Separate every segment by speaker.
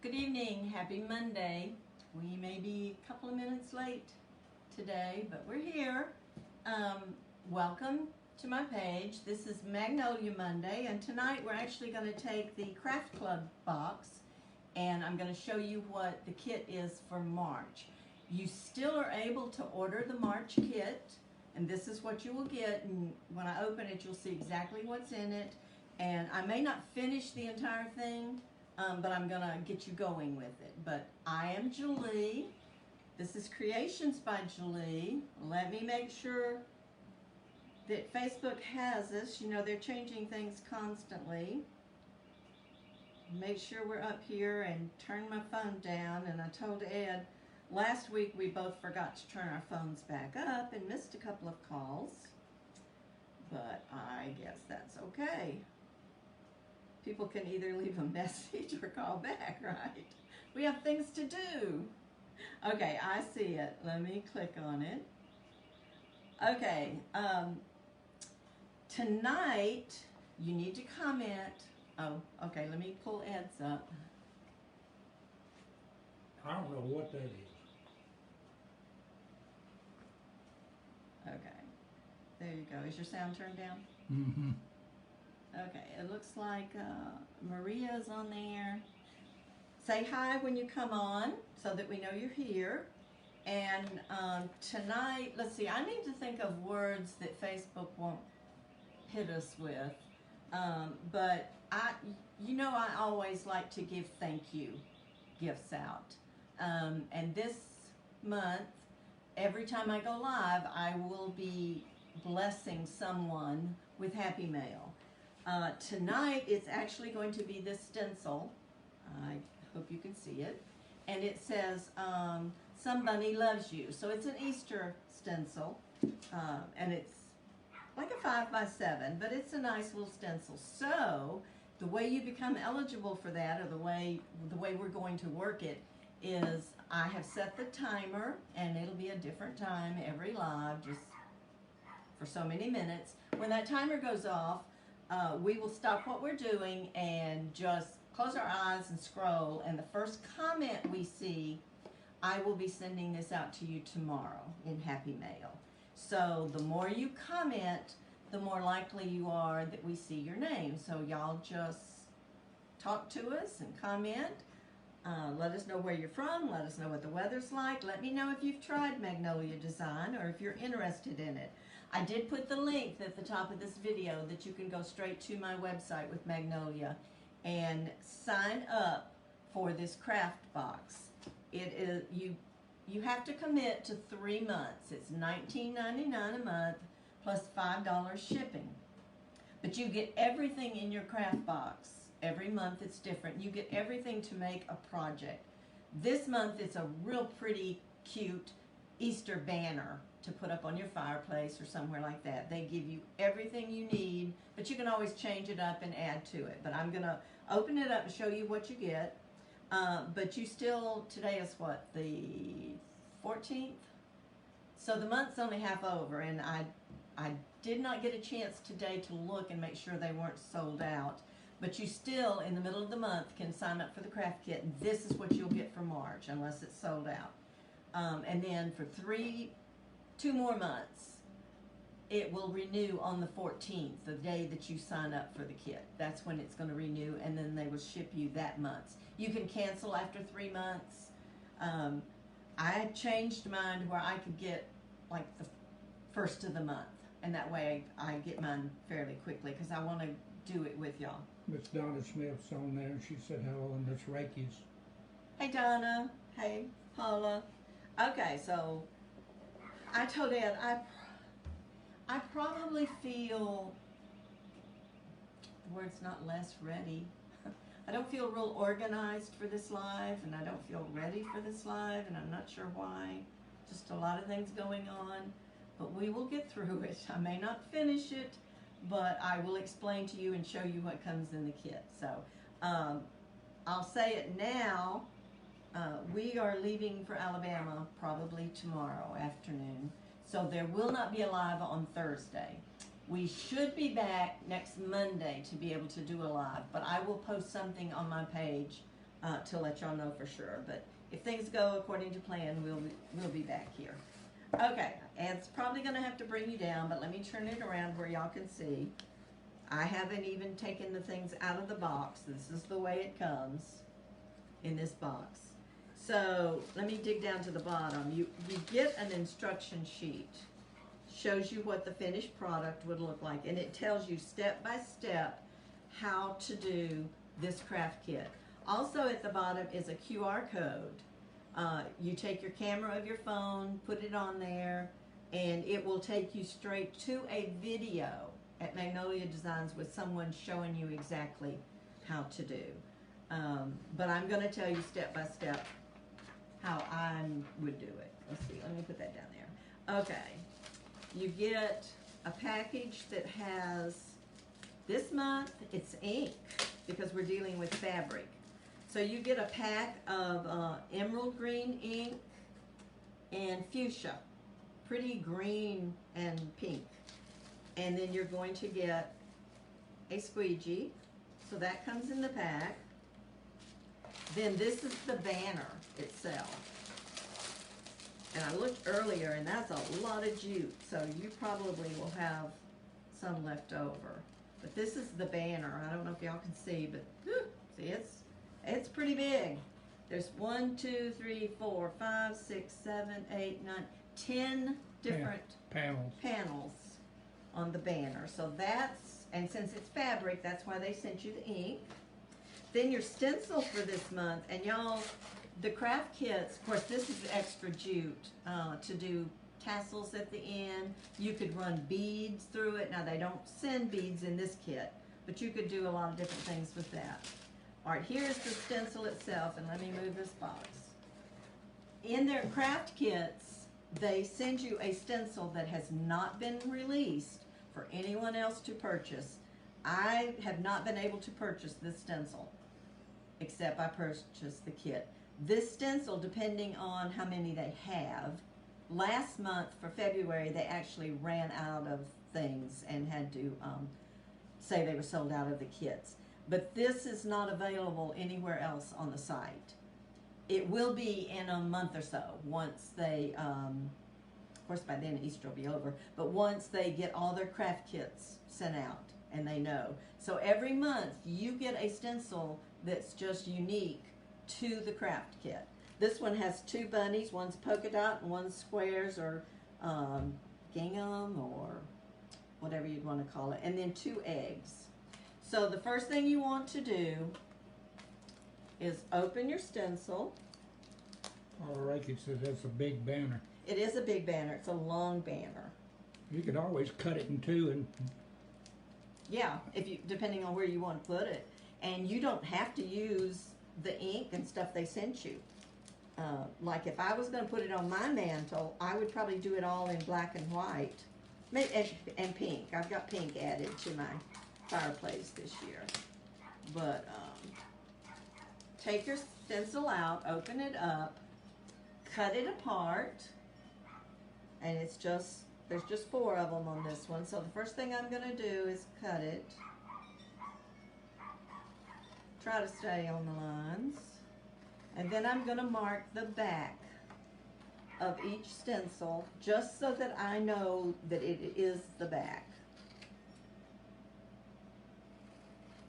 Speaker 1: Good evening, happy Monday. We may be a couple of minutes late today, but we're here. Welcome to my page. This is Magnolia Monday, and tonight we're actually going to take the Craft Club box and I'm going to show you what the kit is for March. You still are able to order the March kit, and this is what you will get, and when I open it you'll see exactly what's in it. And I may not finish the entire thing, but I'm gonna get you going with it. But I am Julie. This is Creations by Julie. Let me make sure that Facebook has us. You know, they're changing things constantly. Make sure we're up here and turn my phone down. And I told Ed, last week we both forgot to turn our phones back up and missed a couple of calls. But I guess that's okay. People can either leave a message or call back, right? We have things to do. Okay, I see it. Let me click on it. Okay, tonight you need to comment. Oh, okay, let me pull Ed's up.
Speaker 2: I don't know what that is.
Speaker 1: Okay, there you go. Is your sound turned down?
Speaker 2: Mm-hmm.
Speaker 1: Okay, it looks like Maria's on there. Say hi when you come on so that we know you're here. And tonight, let's see, I need to think of words that Facebook won't hit us with. But I always like to give thank you gifts out. And this month, every time I go live, I will be blessing someone with Happy Mail. Tonight it's actually going to be this stencil. I hope you can see it. And it says, somebody loves you. So it's an Easter stencil. And it's like a 5x7, but it's a nice little stencil. So the way you become eligible for that, or the way we're going to work it, is I have set the timer, and it'll be a different time every live, just for so many minutes. When that timer goes off, we will stop what we're doing and just close our eyes and scroll, and the first comment we see, I will be sending this out to you tomorrow in Happy Mail. So the more you comment, the more likely you are that we see your name. So y'all just talk to us and comment. Let us know where you're from. Let us know what the weather's like. Let me know if you've tried Magnolia design or if you're interested in it. I did put the link at the top of this video that you can go straight to my website with Magnolia and sign up for this craft box. It is you have to commit to 3 months. It's $19.99 a month plus $5 shipping. But you get everything in your craft box. Every month it's different. You get everything to make a project. This month it's a real pretty cute Easter banner to put up on your fireplace or somewhere like that. They give you everything you need, but you can always change it up and add to it. But I'm going to open it up and show you what you get. But you still, today is what, the 14th? So the month's only half over, and I did not get a chance today to look and make sure they weren't sold out. But you still, in the middle of the month, can sign up for the craft kit, and this is what you'll get for March, unless it's sold out. And then for 2 more months, it will renew on the 14th, the day that you sign up for the kit. That's when it's going to renew, and then they will ship you that month. You can cancel after 3 months. I changed mine to where I could get like the first of the month, and that way I get mine fairly quickly because I want to do it with y'all.
Speaker 2: Miss Donna Smith's on there, and she said hello, and Miss Reiki's.
Speaker 1: Hey Donna. Hey Paula. Okay, so I told Ed I probably feel, the word's not less ready. I don't feel real organized for this live, and I don't feel ready for this live, and I'm not sure why. Just a lot of things going on, but we will get through it. I may not finish it, but I will explain to you and show you what comes in the kit. So I'll say it now. We are leaving for Alabama probably tomorrow afternoon. So there will not be a live on Thursday. We should be back next Monday to be able to do a live, but I will post something on my page to let y'all know for sure. But if things go according to plan, we'll be back here. Okay, and it's probably going to have to bring you down, but let me turn it around where y'all can see. I haven't even taken the things out of the box. This is the way it comes in this box. So let me dig down to the bottom. You get an instruction sheet. Shows you what the finished product would look like, and it tells you step by step how to do this craft kit. Also at the bottom is a QR code. You take your camera of your phone, put it on there, and it will take you straight to a video at Magnolia Designs with someone showing you exactly how to do. But I'm going to tell you step by step how I would do it. Let's see, let me put that down there. Okay, you get a package that has, this month it's ink because we're dealing with fabric. So you get a pack of emerald green ink and fuchsia, pretty green and pink. And then you're going to get a squeegee, so that comes in the pack. Then this is the banner itself. And I looked earlier, and that's a lot of jute, so you probably will have some left over. But this is the banner. I don't know if y'all can see, but see, it's pretty big. There's 1, 2, 3, 4, 5, 6, 7, 8, 9, 10 different panels on the banner. So that's, and since it's fabric, that's why they sent you the ink. Then your stencil for this month, and y'all, the craft kits, of course this is extra jute to do tassels at the end. You could run beads through it. Now they don't send beads in this kit, but you could do a lot of different things with that. All right, here's the stencil itself, and let me move this box. In their craft kits, they send you a stencil that has not been released for anyone else to purchase. I have not been able to purchase this stencil, except I purchased the kit. This stencil, depending on how many they have, last month for February, they actually ran out of things and had to say they were sold out of the kits. But this is not available anywhere else on the site. It will be in a month or so once they, of course by then Easter will be over, but once they get all their craft kits sent out and they know. So every month you get a stencil that's just unique to the craft kit. This one has 2 bunnies, one's polka dot and one's squares or gingham or whatever you'd want to call it, and then 2 eggs. So the first thing you want to do is open your stencil.
Speaker 2: All right, it says that's a big banner.
Speaker 1: It is a big banner. It's a long banner.
Speaker 2: You could always cut it in 2 and...
Speaker 1: Yeah, if you, depending on where you want to put it. And you don't have to use the ink and stuff they sent you. Like if I was going to put it on my mantle, I would probably do it all in black and white. And pink. I've got pink added to my fireplace this year. But take your stencil out, open it up, cut it apart, and it's just, there's just 4 of them on this one. So the first thing I'm going to do is cut it. Try to stay on the lines. And then I'm going to mark the back of each stencil just so that I know that it is the back.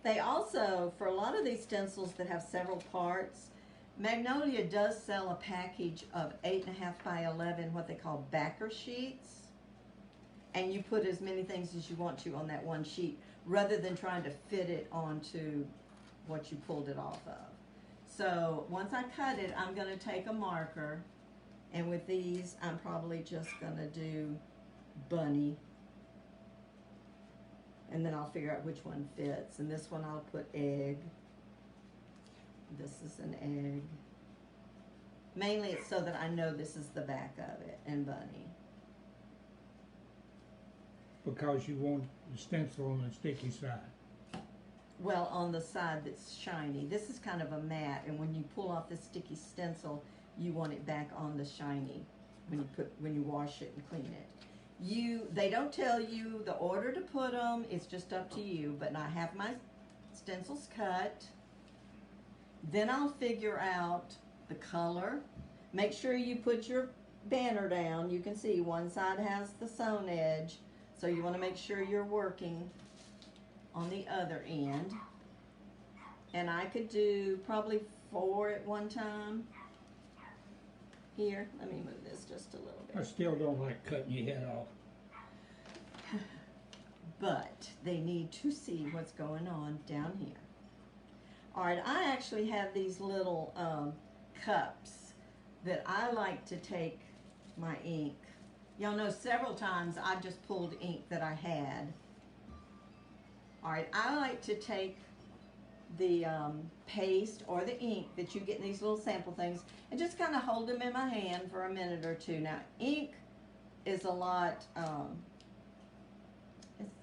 Speaker 1: They also, for a lot of these stencils that have several parts, Magnolia does sell a package of 8.5 by 11, what they call backer sheets. And you put as many things as you want to on that one sheet, rather than trying to fit it onto what you pulled it off of. So once I cut it, I'm going to take a marker, and with these, I'm probably just going to do bunny. And then I'll figure out which one fits. And this one I'll put egg. This is an egg. Mainly it's so that I know this is the back of it, and bunny.
Speaker 2: Because you want the stencil on the sticky side.
Speaker 1: Well, on the side that's shiny. This is kind of a matte, and when you pull off the sticky stencil, you want it back on the shiny when you wash it and clean it. They don't tell you the order to put them, it's just up to you, but I have my stencils cut. Then I'll figure out the color. Make sure you put your banner down. You can see one side has the sewn edge, so you want to make sure you're working on the other end. And I could do probably 4 at one time. Here, let me move this just a little
Speaker 2: I
Speaker 1: bit.
Speaker 2: still don't like cutting your head off.
Speaker 1: But they need to see what's going on down here. All right, I actually have these little cups that I like to take my ink. Y'all know several times I've just pulled ink that I had. All right, I like to take the paste or the ink that you get in these little sample things and just kind of hold them in my hand for a minute or two. Now, ink is a lot,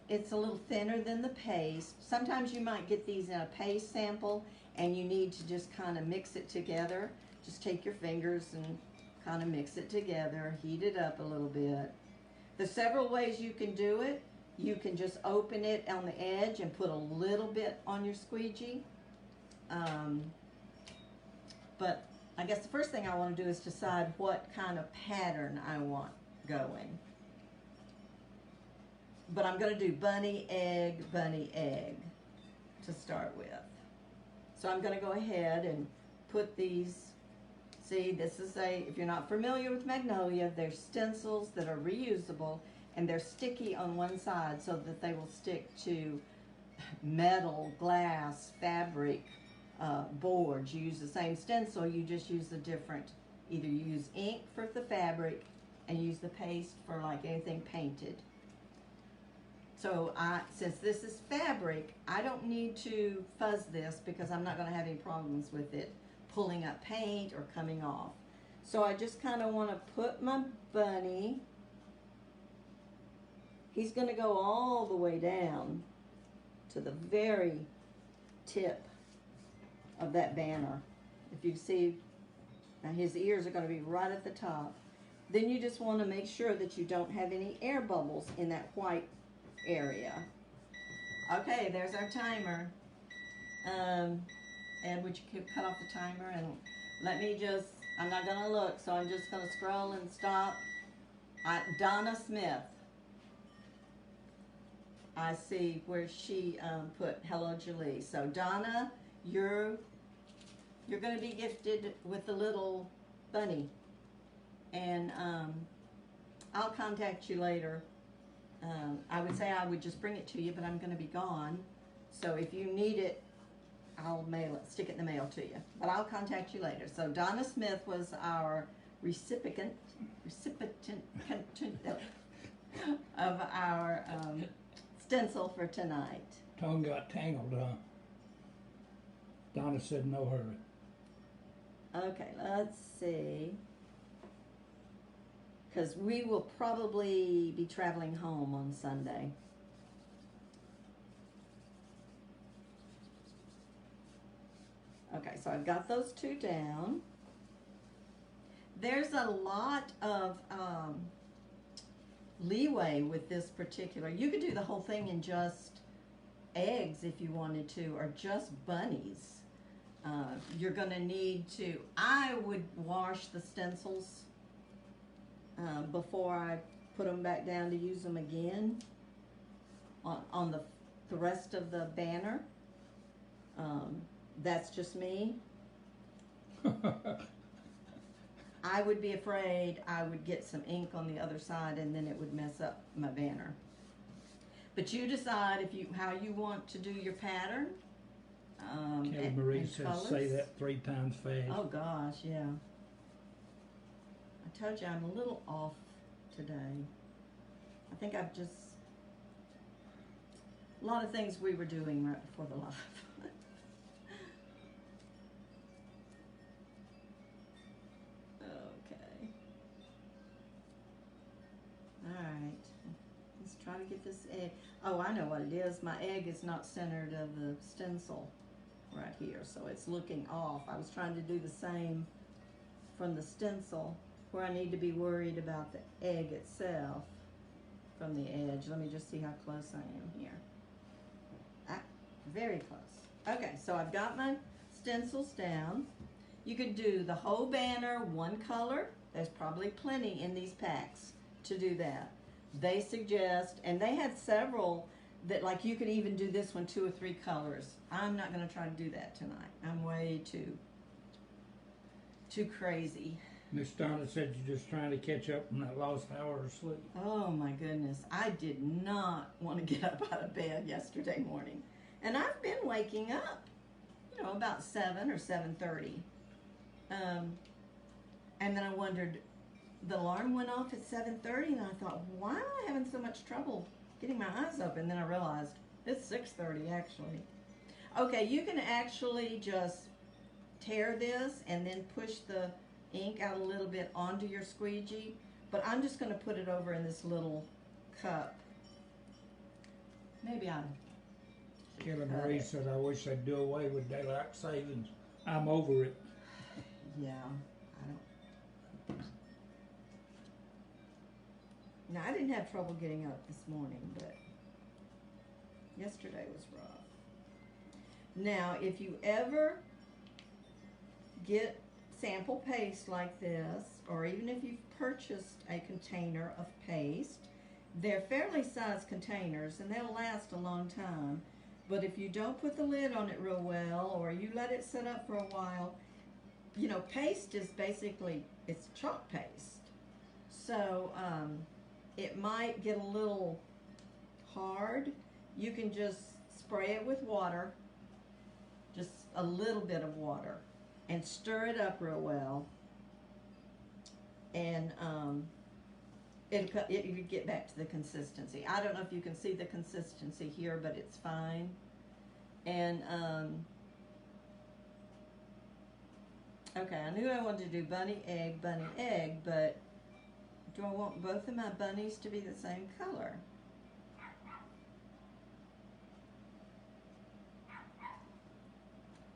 Speaker 1: it's a little thinner than the paste. Sometimes you might get these in a paste sample and you need to just kind of mix it together. Just take your fingers and kind of mix it together, heat it up a little bit. There's several ways you can do it. You can just open it on the edge and put a little bit on your squeegee. But I guess the first thing I want to do is decide what kind of pattern I want going. But I'm going to do bunny, egg to start with. So I'm going to go ahead and put these, see, this is if you're not familiar with Magnolia, they're stencils that are reusable and they're sticky on one side so that they will stick to metal, glass, fabric, boards. You use the same stencil, you just use a different, either you use ink for the fabric and use the paste for like anything painted. So since this is fabric, I don't need to fuzz this because I'm not going to have any problems with it pulling up paint or coming off. So I just kind of want to put my bunny. He's going to go all the way down to the very tip of that banner. If you see, now his ears are going to be right at the top. Then you just want to make sure that you don't have any air bubbles in that white area. Okay, there's our timer. And would you cut off the timer and let me just, I'm not going to look, so I'm just going to scroll and stop. Donna Smith. I see where she put hello Julie. So Donna, you're going to be gifted with a little bunny, and I'll contact you later. I would say I would just bring it to you, but I'm going to be gone. So if you need it, I'll mail it, stick it in the mail to you. But I'll contact you later. So Donna Smith was our recipient of our stencil for tonight.
Speaker 2: Tongue got tangled, huh? Donna said no hurry.
Speaker 1: Okay, let's see. Because we will probably be traveling home on Sunday. Okay, so I've got those two down. There's a lot of leeway with this particular. You could do the whole thing in just eggs if you wanted to, or just bunnies. You're going to need to, I would wash the stencils before I put them back down to use them again on the rest of the banner. That's just me. I would be afraid I would get some ink on the other side and then it would mess up my banner. But you decide how you want to do your pattern.
Speaker 2: Kelly Marie
Speaker 1: and
Speaker 2: says
Speaker 1: colors.
Speaker 2: say that 3 times fast.
Speaker 1: Oh gosh, yeah. I told you I'm a little off today. I think I've just, a lot of things we were doing right before the live. Okay. Alright. Let's try to get this egg. Oh, I know what it is. My egg is not centered of the stencil right here, so it's looking off. I was trying to do the same from the stencil, where I need to be worried about the egg itself from the edge. Let me just see how close I am here. Very close. Okay, so I've got my stencils down. You could do the whole banner one color. There's probably plenty in these packs to do that. They suggest, and they had several that, like, you could even do this one 2 or 3 colors. I'm not going to try to do that tonight. I'm way too crazy.
Speaker 2: Miss Donna said you're just trying to catch up on that lost hour of sleep.
Speaker 1: Oh my goodness, I did not want to get up out of bed yesterday morning. And I've been waking up, you know, about 7 or 7:30. And then I wondered, the alarm went off at 7:30 and I thought, why am I having so much trouble getting my eyes open? Then I realized it's 6:30 actually. Okay, you can actually just tear this and then push the ink out a little bit onto your squeegee, but I'm just going to put it over in this little cup. Maybe I'm.
Speaker 2: Kelly Marie said, I wish they'd do away with daylight savings. I'm over it.
Speaker 1: Yeah, I don't. Now, I didn't have trouble getting up this morning, but yesterday was rough. Now, if you ever get sample paste like this, or even if you've purchased a container of paste, they're fairly sized containers and they'll last a long time. But if you don't put the lid on it real well, or you let it sit up for a while, you know, paste is basically, it's chalk paste. So it might get a little hard. You can just spray it with water, just a little bit of water, and stir it up real well, and it'll get back to the consistency. I don't know if you can see the consistency here, but it's fine. And okay, I knew I wanted to do bunny, egg, but do I want both of my bunnies to be the same color?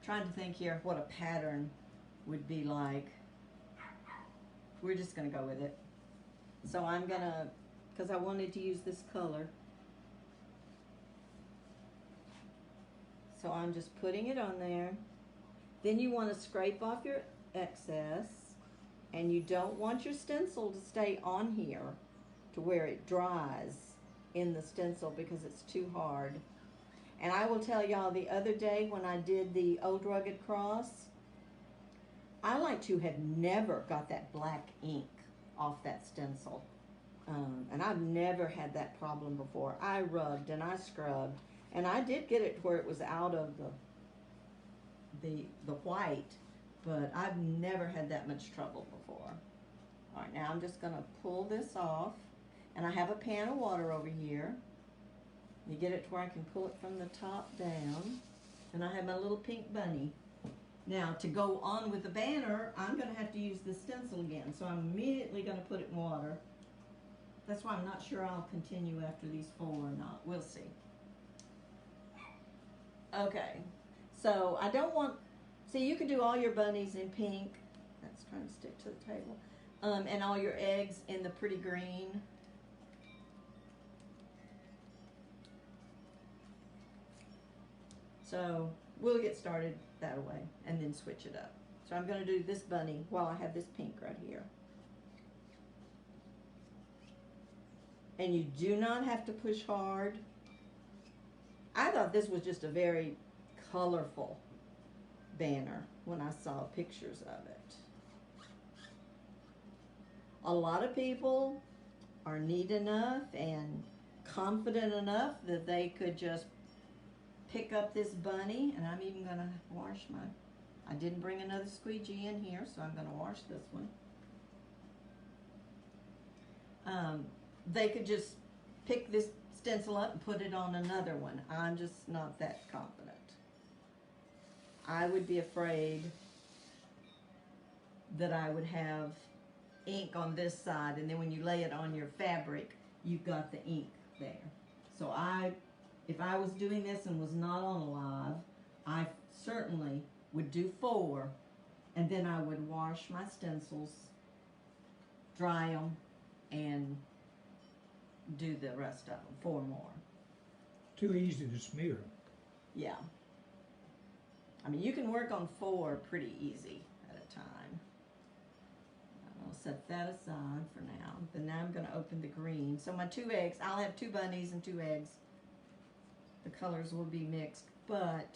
Speaker 1: Trying to think here what a pattern would be like. We're just going to go with it. So I'm going to, because I wanted to use this color. So I'm just putting it on there. Then you want to scrape off your excess. And you don't want your stencil to stay on here to where it dries in the stencil because it's too hard. And I will tell y'all, the other day when I did the Old Rugged Cross, I like to have never got that black ink off that stencil. And I've never had that problem before. I rubbed and I scrubbed, and I did get it where it was out of the white, but I've never had that much trouble before. All right, now I'm just going to pull this off, and I have a pan of water over here. You get it to where I can pull it from the top down. And I have my little pink bunny. Now, to go on with the banner, I'm going to have to use the stencil again. So I'm immediately going to put it in water. That's why I'm not sure I'll continue after these 4 or not. We'll see. Okay. So I don't want... See, you can do all your bunnies in pink. That's trying to stick to the table. And all your eggs in the pretty green. So we'll get started that way and then switch it up. So I'm going to do this bunny while I have this pink right here. And you do not have to push hard. I thought this was just a very colorful banner when I saw pictures of it. A lot of people are neat enough and confident enough that they could just pick up this bunny, and I'm even going to wash my, I didn't bring another squeegee in here, so I'm going to wash this one. They could just pick this stencil up and put it on another one. I'm just not that confident. I would be afraid that I would have ink on this side, and then when you lay it on your fabric, you've got the ink there. So if I was doing this and was not on live, I certainly would do 4, and then I would wash my stencils, dry them, and do the rest of them, 4 more.
Speaker 2: Too easy to smear.
Speaker 1: Yeah. I mean, you can work on 4 pretty easy at a time. I'll set that aside for now. Then now I'm going to open the green. So my 2 eggs, I'll have 2 bunnies and 2 eggs. The colors will be mixed, but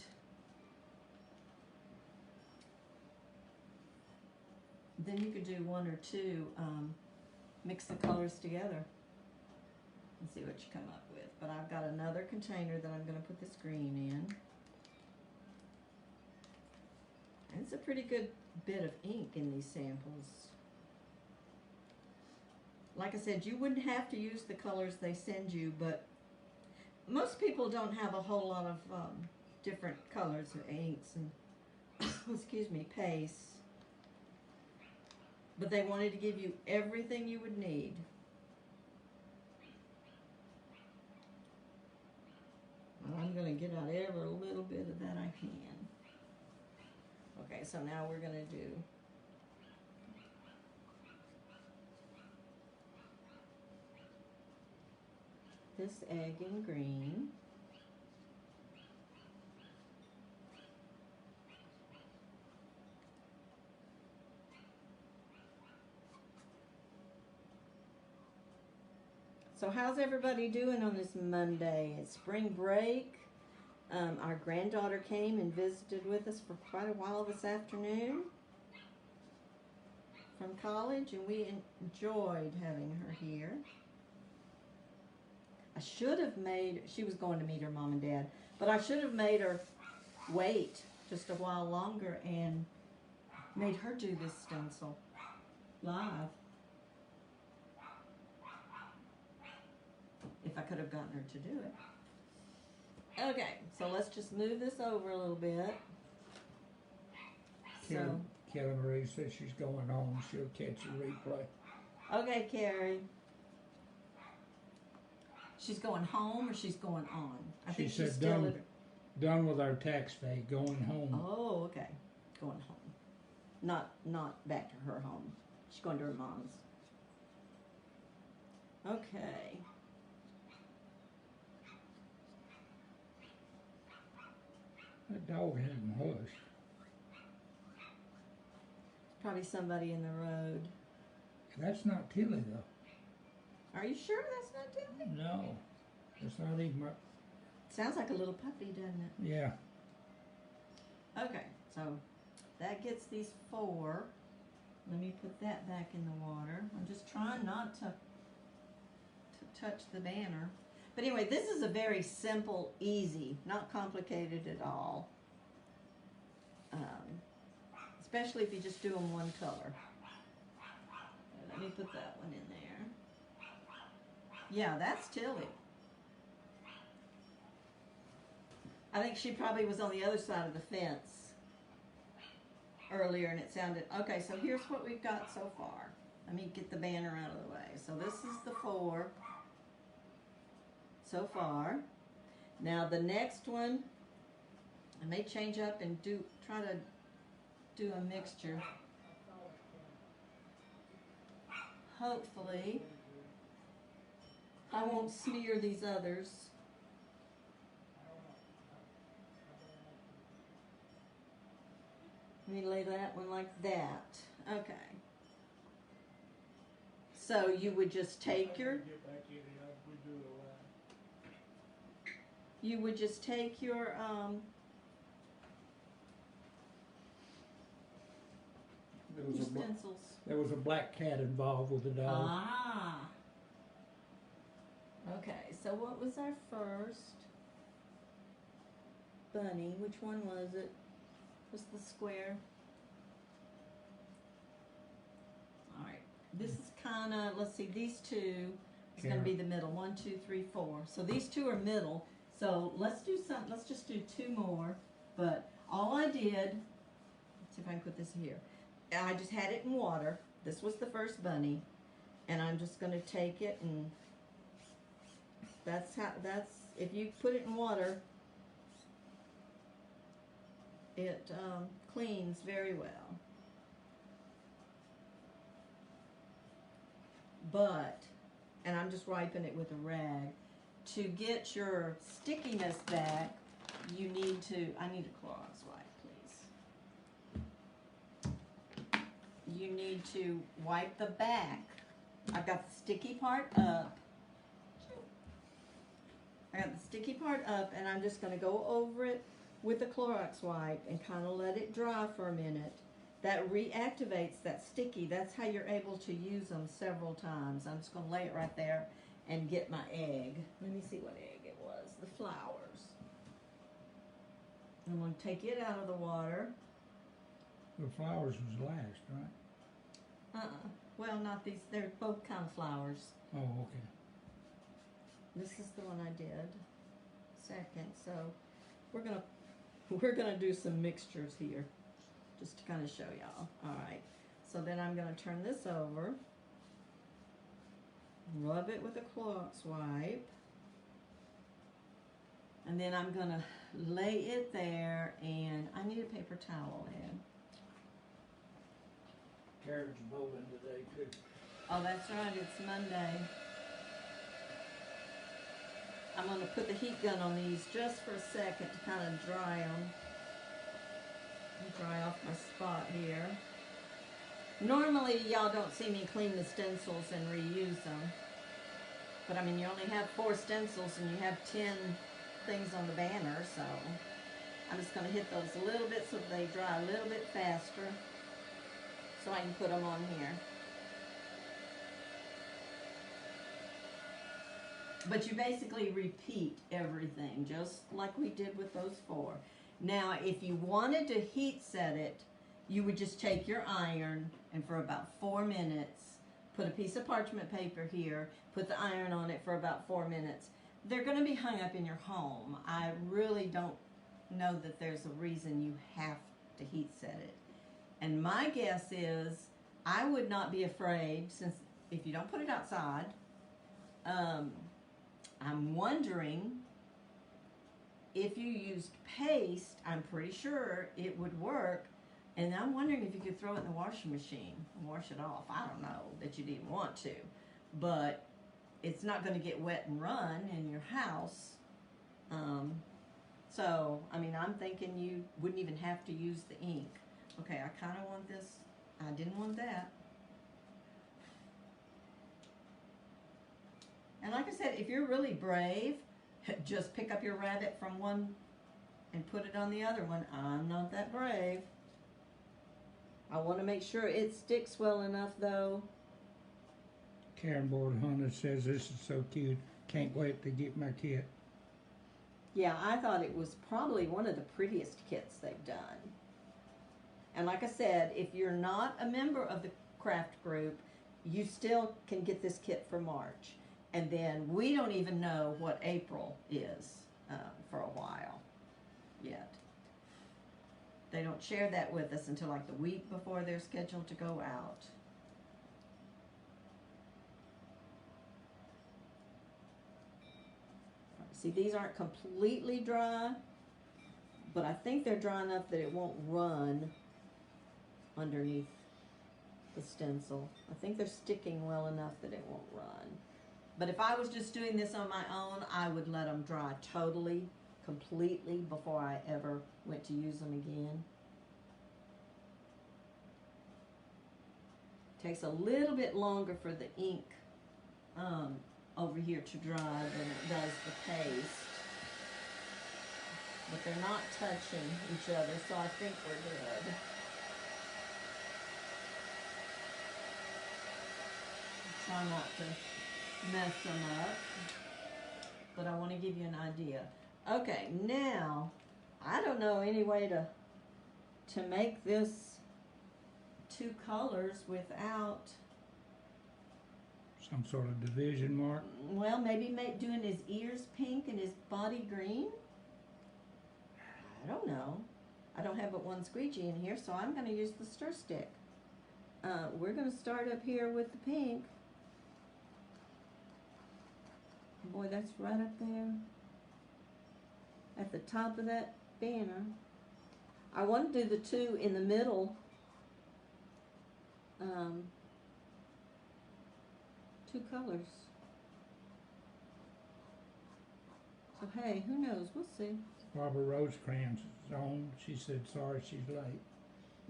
Speaker 1: then you could do 1 or 2, mix the colors together and see what you come up with. But I've got another container that I'm going to put this green in. And it's a pretty good bit of ink in these samples. Like I said, you wouldn't have to use the colors they send you, but most people don't have a whole lot of different colors of inks and excuse me, pastes. But they wanted to give you everything you would need. And I'm going to get out every little bit of that I can. Okay, so now we're going to do this egg in green. So how's everybody doing on this Monday? It's spring break. Our granddaughter came and visited with us for quite a while this afternoon from college, and we enjoyed having her here. I should have made, she was going to meet her mom and dad, but I should have made her wait just a while longer and made her do this stencil live. If I could have gotten her to do it. Okay, so let's just move this over a little bit.
Speaker 2: Kelly Marie says she's going home. She'll catch the replay.
Speaker 1: Okay, Carrie. She's going home or she's going on? I think she's still
Speaker 2: done with our tax day, going home.
Speaker 1: Oh, okay. Going home. Not back to her home. She's going to her mom's. Okay.
Speaker 2: That dog hasn't hushed.
Speaker 1: Probably somebody in the road.
Speaker 2: That's not Tilly, though.
Speaker 1: Are you sure that's not Tilly?
Speaker 2: No. It's not even my...
Speaker 1: Sounds like a little puppy, doesn't it?
Speaker 2: Yeah.
Speaker 1: Okay, so that gets these 4. Let me put that back in the water. I'm just trying not to touch the banner. But anyway, this is a very simple, easy, not complicated at all. Especially if you just do them one color. Let me put that one in there. Yeah, that's Tilly. I think she probably was on the other side of the fence earlier and it sounded... Okay, so here's what we've got so far. Let me get the banner out of the way. So this is the 4 so far. Now the next one, I may change up and try to do a mixture. Hopefully, I won't smear these others. Let me lay that one like that. Okay. So you would just take your... You would just take your stencils.
Speaker 2: There was a black cat involved with the dog.
Speaker 1: Ah. Okay, so what was our first bunny? Which one was it? Was the square? All right. This is kind of, let's see, these 2 is going to be the middle. 1, 2, 3, 4. So these 2 are middle. So let's just do 2 more. But all I did, let's see if I can put this here. I just had it in water. This was the first bunny. And I'm just going to take it and if you put it in water, it cleans very well. And I'm just wiping it with a rag. To get your stickiness back, I need a Clorox wipe, please. you need to wipe the back. I've got the sticky part up. I got the sticky part up, and I'm just going to go over it with the Clorox wipe and kind of let it dry for a minute. That reactivates that sticky. That's how you're able to use them several times. I'm just going to lay it right there and get my egg. Let me see what egg it was. The flowers. I'm going to take it out of the water.
Speaker 2: The flowers was last, right?
Speaker 1: Well, not these. They're both kind of flowers.
Speaker 2: Oh, okay.
Speaker 1: This is the one I did second. So we're gonna do some mixtures here, just to kind of show y'all. All right. So then I'm gonna turn this over, rub it with a Clorox wipe, and then I'm gonna lay it there. And I need a paper towel in.
Speaker 2: Karen's bowling today too.
Speaker 1: Oh, that's right. It's Monday. I'm going to put the heat gun on these just for a second to kind of dry them. Dry off my spot here. Normally, y'all don't see me clean the stencils and reuse them. But I mean, you only have 4 stencils and you have 10 things on the banner, so I'm just going to hit those a little bit so they dry a little bit faster, so I can put them on here. But you basically repeat everything, just like we did with those 4. Now, if you wanted to heat set it, you would just take your iron and for about 4 minutes, put a piece of parchment paper here, put the iron on it for about 4 minutes. They're going to be hung up in your home. I really don't know that there's a reason you have to heat set it. And my guess is I would not be afraid, since if you don't put it outside, I'm wondering if you used paste, I'm pretty sure it would work. And I'm wondering if you could throw it in the washing machine and wash it off. I don't know that you'd even want to, but it's not going to get wet and run in your house. So, I mean, I'm thinking you wouldn't even have to use the ink. Okay, I kind of want this. I didn't want that. And like I said, if you're really brave, just pick up your rabbit from one and put it on the other one. I'm not that brave. I want to make sure it sticks well enough, though.
Speaker 2: Karen Hunter says this is so cute. Can't wait to get my kit.
Speaker 1: Yeah, I thought it was probably one of the prettiest kits they've done. And like I said, if you're not a member of the craft group, you still can get this kit for March. And then we don't even know what April is for a while yet. They don't share that with us until like the week before they're scheduled to go out. See, these aren't completely dry, but I think they're dry enough that it won't run underneath the stencil. I think they're sticking well enough that it won't run. But if I was just doing this on my own, I would let them dry totally, completely before I ever went to use them again. Takes a little bit longer for the ink over here to dry than it does the paste. But they're not touching each other, so I think we're good. Try not to mess them up, but I want to give you an idea. Okay, now, I don't know any way to make this 2 colors without
Speaker 2: Some sort of division mark.
Speaker 1: well, maybe doing his ears pink and his body green. I don't know. I don't have but one squeegee in here, so I'm going to use the stir stick. We're going to start up here with the pink. Boy, that's right up there at the top of that banner. I want to do the 2 in the middle. 2 colors. So hey, who knows? We'll see.
Speaker 2: Barbara Rosecrans is on. She said sorry she's late.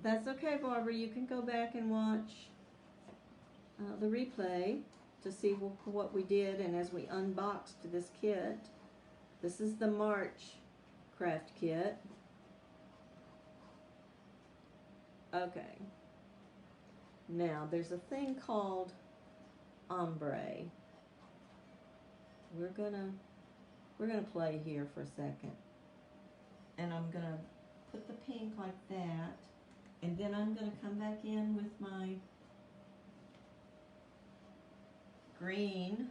Speaker 1: That's okay, Barbara. You can go back and watch the replay to see what we did, and as we unboxed this kit. This is the March craft kit. Okay. Now, there's a thing called ombre. We're gonna play here for a second. And I'm gonna put the pink like that. And then I'm gonna come back in with my green.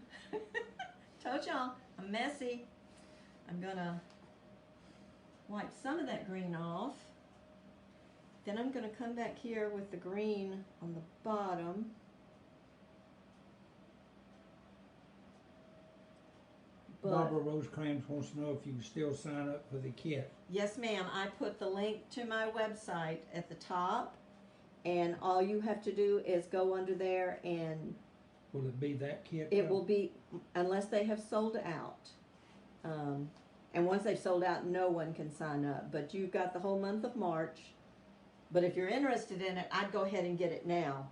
Speaker 1: Told y'all, I'm messy. I'm gonna wipe some of that green off. Then I'm gonna come back here with the green on the bottom.
Speaker 2: Barbara Rosecrans wants to know if you can still sign up for the kit.
Speaker 1: Yes, ma'am. I put the link to my website at the top, and all you have to do is go under there, and
Speaker 2: Will it be that kit?
Speaker 1: it will be, unless they have sold out. And once they've sold out, no one can sign up. But you've got the whole month of March. But if you're interested in it, I'd go ahead and get it now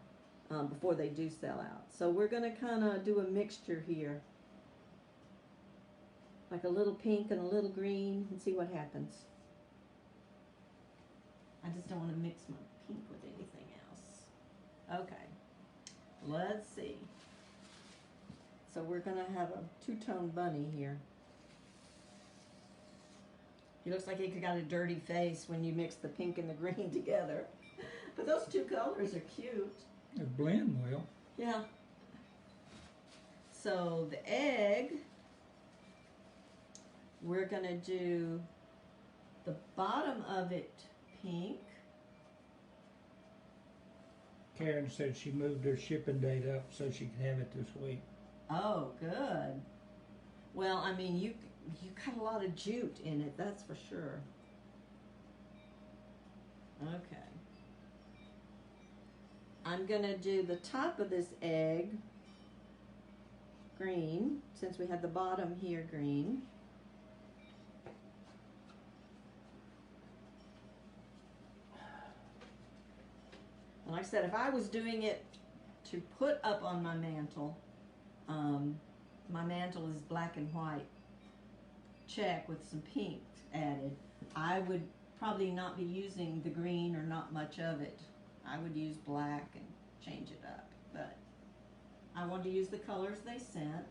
Speaker 1: before they do sell out. So we're going to kind of do a mixture here. Like a little pink and a little green, and see what happens. I just don't want to mix my pink with anything else. Okay, let's see. So we're going to have a two-tone bunny here. He looks like he got a dirty face when you mix the pink and the green together. But those two colors are cute.
Speaker 2: They blend well.
Speaker 1: Yeah. So the egg, we're going to do the bottom of it pink.
Speaker 2: Karen said she moved her shipping date up so she can have it this week.
Speaker 1: Oh, good. Well, I mean, you got a lot of jute in it, that's for sure. Okay. I'm going to do the top of this egg green, since we had the bottom here green. And like I said, if I was doing it to put up on my mantle is black and white check with some pink added. I would probably not be using the green or not much of it. I would use black and change it up, but I wanted to use the colors they sent.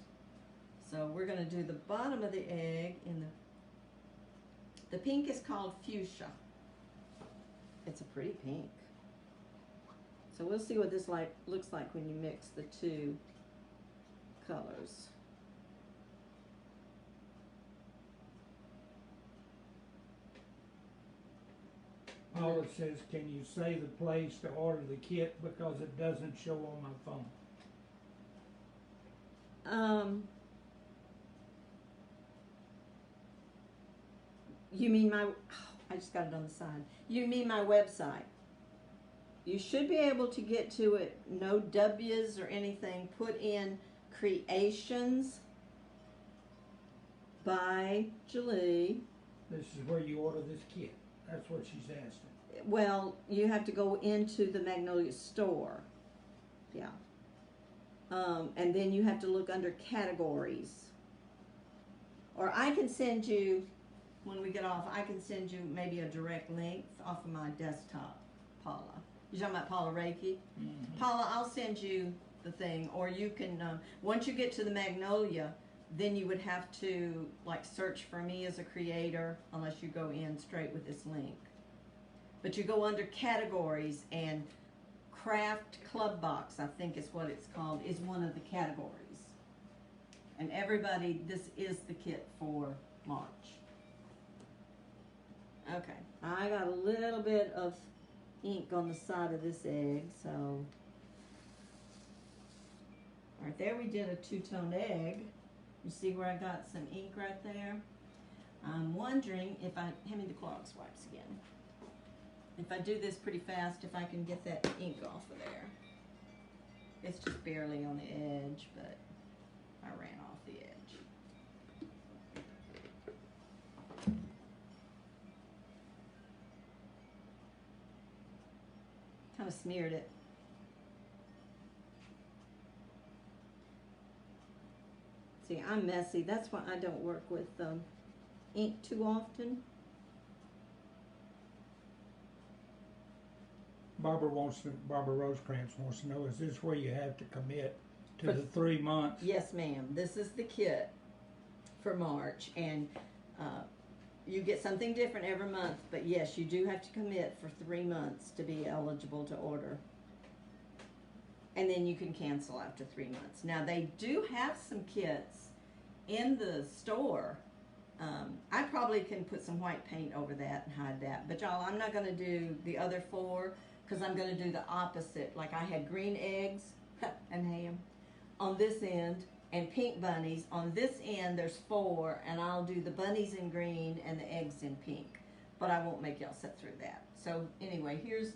Speaker 1: So we're going to do the bottom of the egg in the pink is called fuchsia. It's a pretty pink. So we'll see what this looks like when you mix the two colors.
Speaker 2: All it says, can you say the place to order the kit because it doesn't show on my phone?
Speaker 1: You mean my, I just got it on the side. You mean my website. You should be able to get to it, no W's or anything. Put in Creations by Julie.
Speaker 2: This is where you order this kit. That's what she's asking.
Speaker 1: Well, you have to go into the Magnolia store. Yeah. And then you have to look under categories. Or I can send you, when we get off, I can send you maybe a direct link off of my desktop, Paula. You're talking about Paula Reiki? Mm-hmm. Paula, I'll send you the thing. Or you can, once you get to the Magnolia, then you would have to like search for me as a creator unless you go in straight with this link. But you go under categories, and Craft Club Box, I think is what it's called, is one of the categories. And everybody, this is the kit for March. Okay, I got a little bit of ink on the side of this egg, so. All right, there we did a two-tone egg. You see where I got some ink right there? I'm wondering if hand me the Clorox wipes again. If I do this pretty fast, if I can get that ink off of there. It's just barely on the edge, but I ran off the edge. Kind of smeared it. See, I'm messy. That's why I don't work with ink too often.
Speaker 2: Barbara Rosecrans wants to know, is this where you have to commit to
Speaker 1: For
Speaker 2: the 3 months?
Speaker 1: Yes, ma'am. This is the kit for March, and you get something different every month, but yes, you do have to commit for 3 months to be eligible to order. And then you can cancel after 3 months. Now, they do have some kits in the store. I probably can put some white paint over that and hide that. But y'all, I'm not going to do the other 4 because I'm going to do the opposite. Like I had green eggs and ham on this end and pink bunnies. On this end, there's 4, and I'll do the bunnies in green and the eggs in pink. But I won't make y'all sit through that. So anyway, here's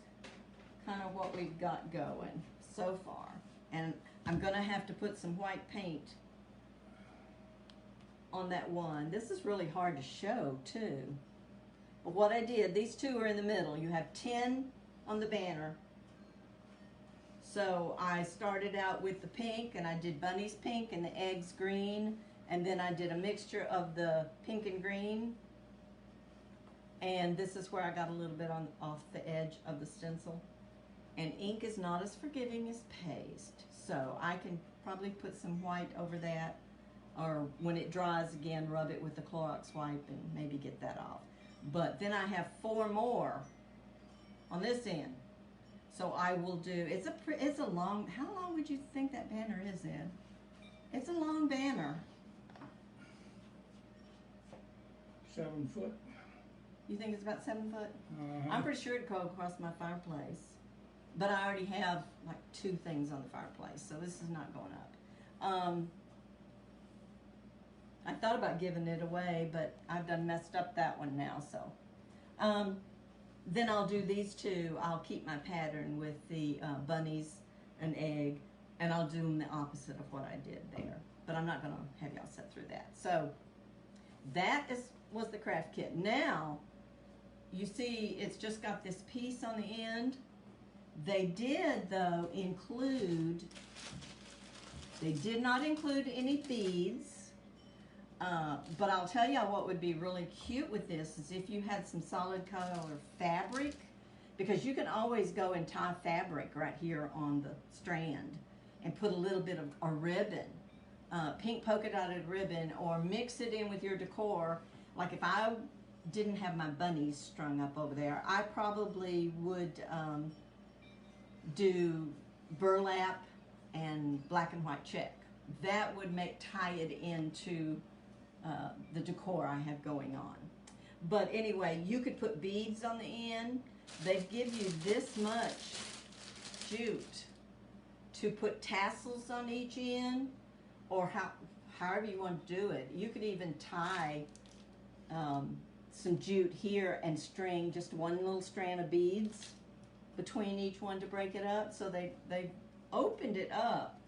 Speaker 1: kind of what we've got going so far. And I'm going to have to put some white paint on that one. This is really hard to show too. But what I did, these 2 are in the middle. You have 10 on the banner. So I started out with the pink, and I did bunnies pink and the eggs green, and then I did a mixture of the pink and green. And this is where I got a little bit off the edge of the stencil. And ink is not as forgiving as paste, so I can probably put some white over that, or when it dries again, rub it with the Clorox wipe and maybe get that off. But then I have 4 more on this end, so I will do. It's a long. How long would you think that banner is, Ed? It's a long banner.
Speaker 2: 7 foot.
Speaker 1: You think it's about 7 foot?
Speaker 2: Uh-huh.
Speaker 1: I'm pretty sure it'd go across my fireplace. But I already have like 2 things on the fireplace, so this is not going up. I thought about giving it away, but I've done messed up that one now, so. Then I'll do these 2. I'll keep my pattern with the bunnies and egg, and I'll do them the opposite of what I did there. But I'm not going to have y'all sit through that. So that was the craft kit. Now, you see it's just got this piece on the end. They did, though, they did not include any beads. But I'll tell y'all what would be really cute with this is if you had some solid color fabric, because you can always go and tie fabric right here on the strand and put a little bit of a ribbon, pink polka dotted ribbon, or mix it in with your decor. Like if I didn't have my bunnies strung up over there, I probably would do burlap and black and white check. That would tie it into the decor I have going on. But anyway, you could put beads on the end. They give you this much jute to put tassels on each end, or however you want to do it. You could even tie some jute here and string just one little strand of beads between each one to break it up. So they opened it up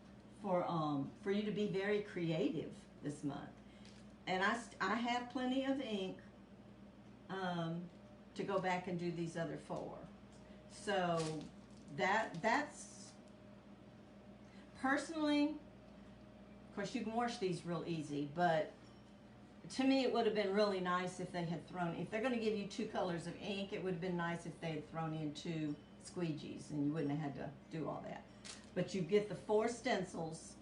Speaker 1: for you to be very creative this month. And I have plenty of ink to go back and do these other 4. So that's personally, of course you can wash these real easy, but to me it would have been really nice if they had if they're going to give you 2 colors of ink, it would have been nice if they had thrown in 2 squeegees and you wouldn't have had to do all that. But you get the 4 stencils,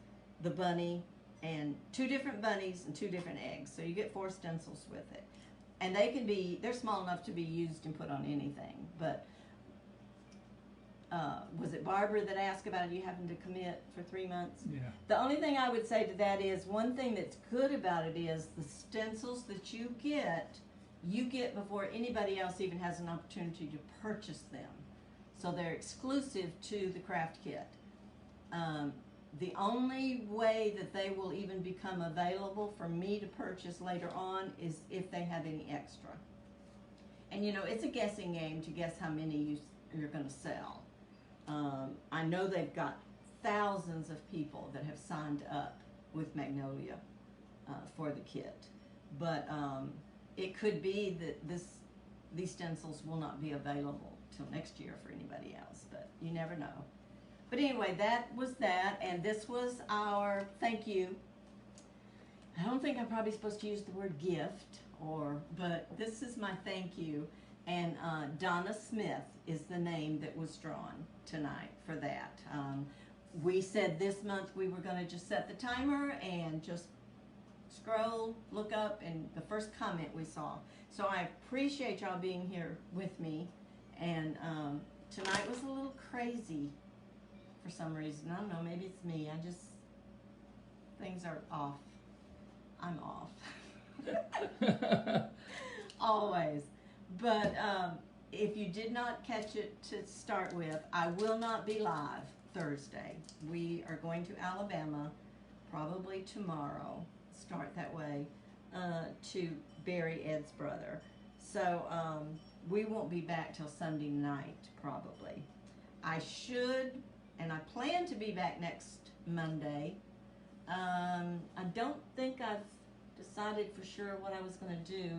Speaker 1: the bunny, and 2 different bunnies and 2 different eggs. So you get 4 stencils with it. And they're small enough to be used and put on anything. But was it Barbara that asked about you having to commit for 3 months?
Speaker 2: Yeah.
Speaker 1: The only thing I would say to that is, one thing that's good about it is the stencils that you get before anybody else even has an opportunity to purchase them. So they're exclusive to the craft kit. The only way that they will even become available for me to purchase later on is if they have any extra. And you know, it's a guessing game to guess how many you're going to sell. I know they've got thousands of people that have signed up with Magnolia for the kit. But it could be that these stencils will not be available till next year for anybody else, but you never know. But anyway, that was that, and this was our thank you. I don't think I'm probably supposed to use the word gift, but this is my thank you. And Donna Smith is the name that was drawn tonight for that. We said this month we were going to just set the timer and just scroll, look up, and the first comment we saw. So I appreciate y'all being here with me. And tonight was a little crazy for some reason. I don't know, maybe it's me. Things are off. I'm off. Always. But if you did not catch it to start with, I will not be live Thursday. We are going to Alabama probably tomorrow, start that way, to bury Ed's brother. So we won't be back till Sunday night probably. I should, and I plan to be back next Monday. I don't think I've decided for sure what I was going to do.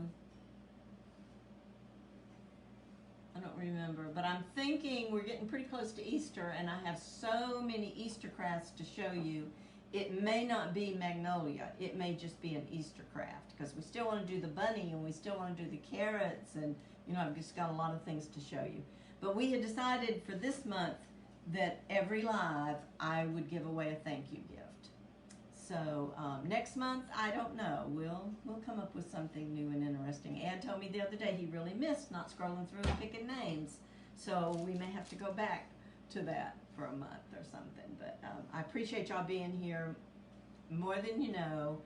Speaker 1: I don't remember, but I'm thinking we're getting pretty close to Easter, and I have so many Easter crafts to show you. It may not be Magnolia. It may just be an Easter craft, because we still want to do the bunny, and we still want to do the carrots, and I've just got a lot of things to show you. But we had decided for this month that every live I would give away a thank you gift. So next month, I don't know. We'll come up with something new and interesting. Ed told me the other day he really missed not scrolling through and picking names. So we may have to go back to that for a month or something. But I appreciate y'all being here more than you know.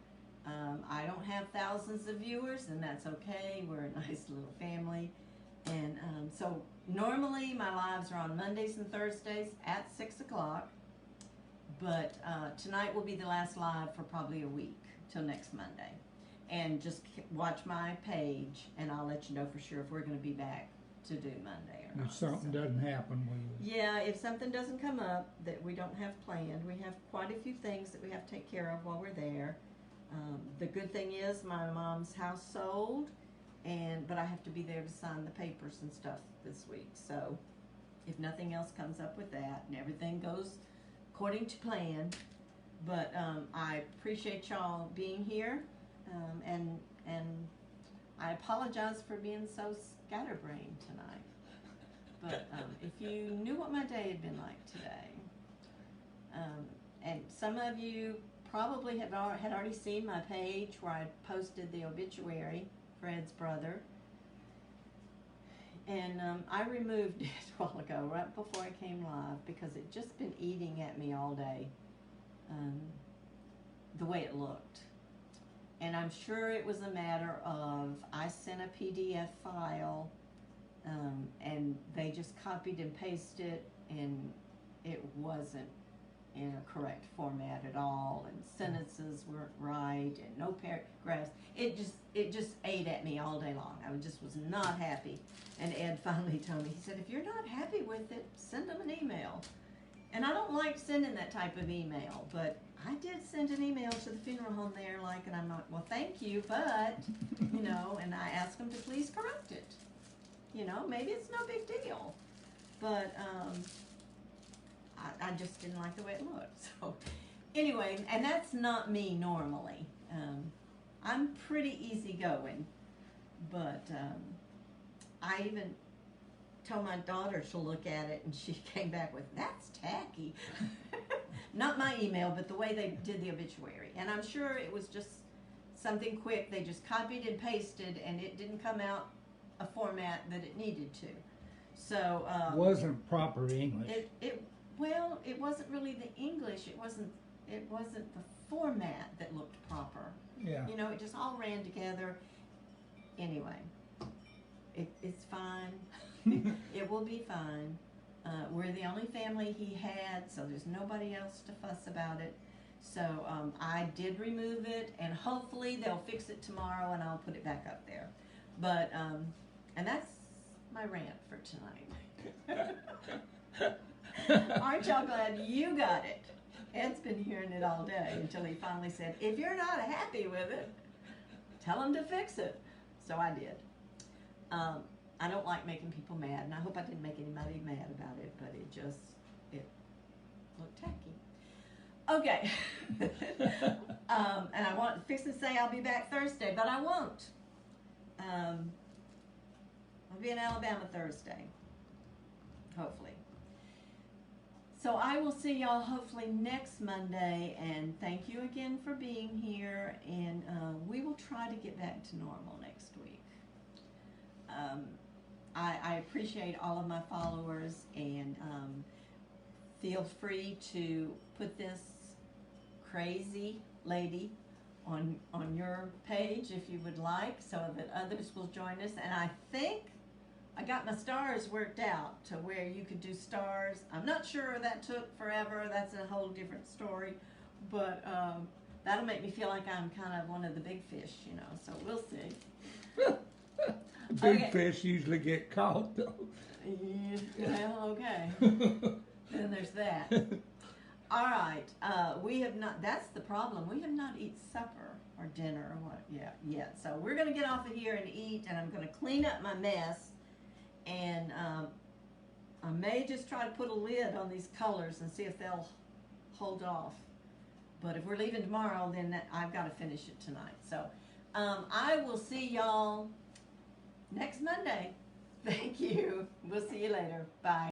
Speaker 1: I don't have thousands of viewers, and that's okay. We're a nice little family. And so normally my lives are on Mondays and Thursdays at 6 o'clock. But tonight will be the last live for probably a week till next Monday. And just watch my page, and I'll let you know for sure if we're going to be back to do Monday or not.
Speaker 2: If something doesn't happen,
Speaker 1: yeah, if something doesn't come up that we don't have planned, we have quite a few things that we have to take care of while we're there. The good thing is my mom's house sold, but I have to be there to sign the papers and stuff this week. So if nothing else comes up with that and everything goes according to plan, but I appreciate y'all being here, and I apologize for being so scatterbrained tonight. But if you knew what my day had been like today, and some of you probably had already seen my page where I posted the obituary for Ed's brother. And I removed it a while ago, right before I came live, because it just been eating at me all day, the way it looked. And I'm sure it was a matter of I sent a PDF file, and they just copied and pasted it, and it wasn't in a correct format at all, and sentences weren't right, and no paragraphs. It just ate at me all day long. I just was not happy. And Ed finally told me, he said, if you're not happy with it, send them an email. And I don't like sending that type of email, but I did send an email to the funeral home there, and I'm like, well, thank you, but, and I asked them to please correct it. Maybe it's no big deal. But I just didn't like the way it looked. So anyway, and that's not me normally. I'm pretty easygoing, but I even told my daughter to look at it, and she came back with, that's tacky. Not my email, but the way they did the obituary. And I'm sure it was just something quick. They just copied and pasted, and it didn't come out a format that it needed to. So
Speaker 2: wasn't proper English.
Speaker 1: Well, it wasn't really the English. It wasn't the format that looked proper.
Speaker 2: Yeah.
Speaker 1: It just all ran together. Anyway, it's fine. It will be fine. We're the only family he had, so there's nobody else to fuss about it. So I did remove it, and hopefully they'll fix it tomorrow, and I'll put it back up there. But and that's my rant for tonight. Aren't y'all glad you got it? Ed's been hearing it all day until he finally said, if you're not happy with it, tell him to fix it. So I did. I don't like making people mad, and I hope I didn't make anybody mad about it, but it looked tacky. Okay. And I want fix to say I'll be back Thursday, but I won't. I'll be in Alabama Thursday, hopefully. So I will see y'all hopefully next Monday, and thank you again for being here, and we will try to get back to normal next week. I appreciate all of my followers, and feel free to put this crazy lady on your page if you would like, so that others will join us. And I think I got my stars worked out to where you could do stars. I'm not sure that took forever. That's a whole different story, but that'll make me feel like I'm kind of one of the big fish, you know, so we'll see.
Speaker 2: Big fish usually get caught, though.
Speaker 1: Yeah, well, okay. Then there's that. All right, we have not, that's the problem. We have not eaten supper or dinner or what yet. So we're going to get off of here and eat, and I'm going to clean up my mess. And I may just try to put a lid on these colors and see if they'll hold off. But if we're leaving tomorrow, then I've got to finish it tonight. So I will see y'all next Monday. Thank you. We'll see you later. Bye.